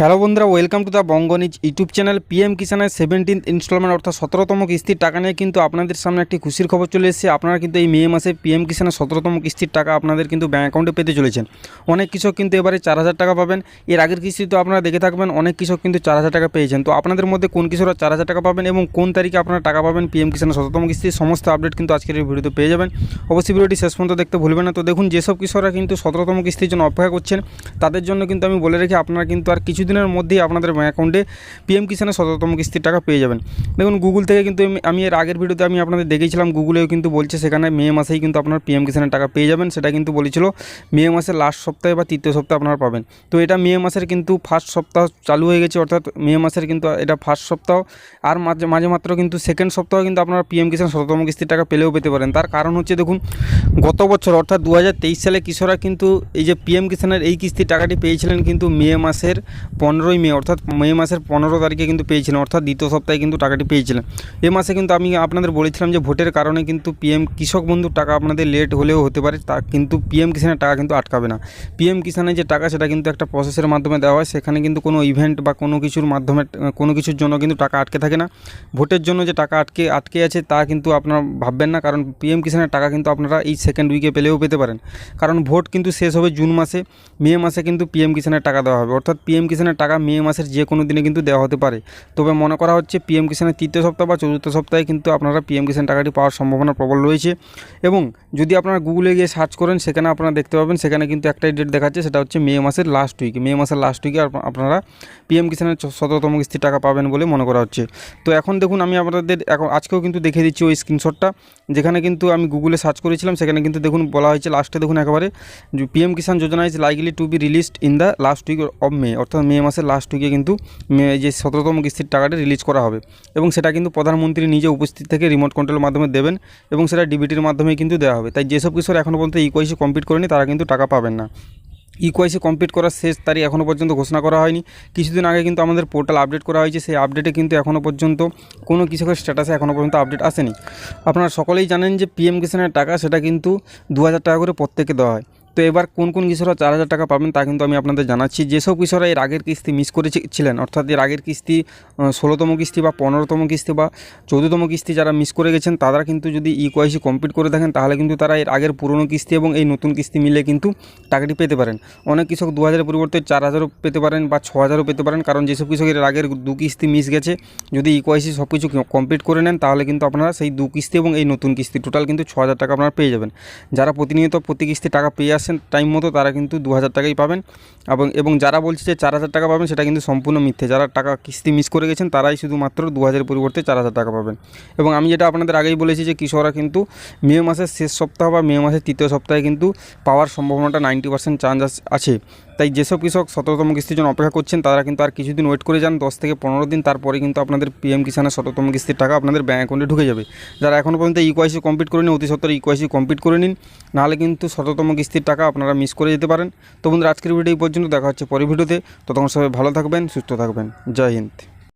Hello বন্ধুরা, welcome to the বঙ্গনিজ YouTube channel. PM কিষানের 17th ইনস্টলমেন্ট অর্থাৎ 17তম কিস্তির টাকা নিয়ে কিন্তু আপনাদের সামনে একটি খুশির খবর চলে এসেছে। আপনারা কিন্তু এই মে মাসে পিএম কিষানের 17তম কিস্তির টাকা আপনাদের কিন্তু ব্যাঙ্ক অ্যাকাউন্টে পেতে চলেছেন। অনেক কৃষক কিন্তু এবারে 4,000 টাকা পাবেন। এর আগের কিস্তি তো আপনারা দেখে থাকবেন, অনেক কৃষক কিন্তু 4,000 টাকা পেয়েছেন। তো আপনাদের মধ্যে কোন কৃষকরা 4,000 টাকা পাবেন এবং কোন তারিখে আপনারা টাকা পাবেন পিএম কিষানের 17তম কিস্তির সমস্ত আপডেট কিন্তু আজকের এই ভিডিওতে পেয়ে যাবেন। অবশ্যই ভিডিওটি শেষ পর্যন্ত দেখতে ভুলবেন না। তো দেখুন, যেসব কৃষকরা কিন্তু 17তম কিস্তির জন্য অপেক্ষা করছেন তাদের জন্য কিন্তু আমি বলে রেখে আপনারা কিন্তু আর কিছুদিনের মধ্যেই আপনাদের ব্যাঙ্ক অ্যাকাউন্টে পিএম কিষানের 17তম কিস্তির টাকা পেয়ে যাবেন। দেখুন, গুগল থেকে কিন্তু আমি এর আগের ভিডিওতে আমি আপনাদের দেখিয়েছিলাম, গুগলেও কিন্তু বলছে সেখানে মে মাসেই কিন্তু আপনার পিএম কিষানের টাকা পেয়ে যাবেন। সেটা কিন্তু বলেছিল মে মাসের লাস্ট সপ্তাহে বা তৃতীয় সপ্তাহে আপনারা পাবেন। তো এটা মে মাসের কিন্তু ফার্স্ট সপ্তাহ চালু হয়ে গেছে, অর্থাৎ মে মাসের কিন্তু এটা ফার্স্ট সপ্তাহ। আর মাঝে মাত্র কিন্তু সেকেন্ড সপ্তাহ কিন্তু আপনারা পিএম কিষান 17তম কিস্তির টাকা পেলেও পেতে পারেন। তার কারণ হচ্ছে, দেখুন, গত বছর অর্থাৎ 2023 সালে কৃষকরা কিন্তু এই যে পিএম কিষানের এই কিস্তির টাকাটি পেয়েছিলেন কিন্তু মে মাসের 15ই মে, অর্থাৎ মে মাসের 15 তারিখে কিন্তু পেয়েছিলেন, অর্থাৎ দ্বিতীয় সপ্তাহে কিন্তু টাকাটি পেয়েছিলেন। এ মাসে কিন্তু আমি আপনাদের বলেছিলাম যে ভোটের কারণে কিন্তু পিএম কৃষক বন্ধুর টাকা আপনাদের লেট হলেও হতে পারে, তা কিন্তু পিএম কিষানের টাকা কিন্তু আটকাবে না। পিএম কিষানের যে টাকা সেটা কিন্তু একটা প্রসেসের মাধ্যমে দেওয়া হয়, সেখানে কিন্তু কোনো ইভেন্ট বা কোনো কিছুর মাধ্যমে কোনো কিছুর জন্য কিন্তু টাকা আটকে থাকে না। ভোটের জন্য যে টাকা আটকে আছে তা কিন্তু আপনারা ভাববেন না, কারণ পিএম কিষানের টাকা কিন্তু আপনারা এই সেকেন্ড উইকে পেলেও পেতে পারেন। কারণ ভোট কিন্তু শেষ হবে জুন মাসে, মে মাসে কিন্তু পিএম কিষানের টাকা দেওয়া হবে, অর্থাৎ পিএম কিষানের টাকা মে মাসের যে কোনো দিনে কিন্তু দেওয়া হতে পারে। তবে মনে করা হচ্ছে পিএম কিষানের তৃতীয় সপ্তাহ বা চতুর্থ সপ্তাহে কিন্তু আপনারা পিএম কিষান টাকাটি পাওয়ার সম্ভাবনা প্রবল রয়েছে। এবং যদি আপনারা গুগলে গিয়ে সার্চ করেন সেখানে আপনারা দেখতে পাবেন, সেখানে কিন্তু একটাই ডেট দেখাচ্ছে, সেটা হচ্ছে মে মাসের লাস্ট উইকে। মে মাসের লাস্ট উইকে আপনারা পিএম কিষানের 17তম কিস্তির টাকা পাবেন বলে মনে করা হচ্ছে। তো এখন দেখুন, আমি আপনাদের আজকেও কিন্তু দেখিয়ে দিচ্ছি ওই স্ক্রিনশটটা, যেখানে কিন্তু আমি গুগলে সার্চ করেছিলাম। সেখানে কিন্তু দেখুন বলা হয়েছে লাস্টে, দেখুন একেবারে, PM Kisan Yojana is likely to be released in the last week of May, অর্থাৎ মে মাসের লাস্ট উইকে কিন্তু যে 17তম কিস্তির টাকাটি রিলিজ করা হবে। এবং সেটা কিন্তু প্রধানমন্ত্রী নিজে উপস্থিত থেকে রিমোট কন্ট্রোলের মাধ্যমে দেবেন এবং সেটা ডিবিটির মাধ্যমে কিন্তু দেওয়া হবে। তাই যেসব কৃষক এখনও পর্যন্ত ইকোয়াইসি কমপ্লিট করেনি তারা কিন্তু টাকা পাবেন না। ইকোয়াইসি কমপ্লিট করার শেষ তারিখ এখনও পর্যন্ত ঘোষণা করা হয়নি। কিছুদিন আগে কিন্তু আমাদের পোর্টাল আপডেট করা হয়েছে, সেই আপডেটে কিন্তু এখনও পর্যন্ত কোনো কৃষকের স্ট্যাটাসে এখনও পর্যন্ত আপডেট আসেনি। আপনারা সকলেই জানেন যে পিএম কিষানের টাকা সেটা কিন্তু 2,000 টাকা করে প্রত্যেকে দেওয়া হয়। তো এবার কোন কোন কৃষকরা 4,000 টাকা পাবেন তা কিন্তু আমি আপনাদের জানাচ্ছি। যেসব কৃষকরা এর আগের কিস্তি মিস করেছিলেন, অর্থাৎ এর আগের কিস্তি 16তম কিস্তি বা 15তম কিস্তি বা 14তম কিস্তি যারা মিস করে গেছেন, তারা কিন্তু যদি ইকোয়াইসি কমপ্লিট করে থাকেন তাহলে কিন্তু তারা এর আগের পুরনো কিস্তি এবং এই নতুন কিস্তি মিলে কিন্তু টাকাটি পেতে পারেন। অনেক কৃষক 2,000 পরিবর্তে 4,000ও পেতে পারেন বা 6,000ও পেতে পারেন, কারণ যেসব কৃষকের আগের 2 কিস্তি মিস গেছে, যদি ইকোয়াইসি সব কিছু কমপ্লিট করে নেন তাহলে কিন্তু আপনারা সেই 2 কিস্তি এবং এই নতুন কিস্তি টোটাল কিন্তু 6,000 টাকা আপনারা পেয়ে যাবেন। যারা প্রতিনিয়ত প্রতি কিস্তি টাকা পেয়ে আসেন টাইম মতো, তারা কিন্তু 2,000 টাকাই পাবেন। এবং যারা বলছে যে 4,000 টাকা পাবেন, সেটা কিন্তু সম্পূর্ণ মিথ্যে। যারা টাকা কিস্তি মিস করে গেছেন তারাই শুধুমাত্র 2,000 পরিবর্তে 4,000 টাকা পাবেন। এবং আমি যেটা আপনাদের আগেই বলেছি যে কৃষকরা কিন্তু মে মাসের শেষ সপ্তাহ বা মে মাসের তৃতীয় সপ্তাহে কিন্তু পাওয়ার সম্ভাবনাটা 90% চান্স আছে। তাই যেসব কৃষক 17তম কিস্তির জন্য অপেক্ষা করছেন তারা কিন্তু আর কিছুদিন ওয়েট করে যান, 10 থেকে 15 দিন, তারপরে কিন্তু আপনাদের পিএম কিষানের 17তম কিস্তির টাকা আপনাদের ব্যাঙ্ক অ্যাকাউন্টে ঢুকে যাবে। যারা এখনও পর্যন্ত ইকোয়াইসি কমপ্লিট করে নিন, অতি সত্বর ইকোয়াইসি কমপ্লিট করে নিন, নাহলে কিন্তু 17তম কিস্তির টাকা আপনারা মিস করে যেতে পারেন। তো বন্ধুরা, আজকের ভিডিও এই পর্যন্ত, দেখা হচ্ছে পরের ভিডিওতে। ততক্ষণ সবাই ভালো থাকবেন, সুস্থ থাকবেন। জয় হিন্দ।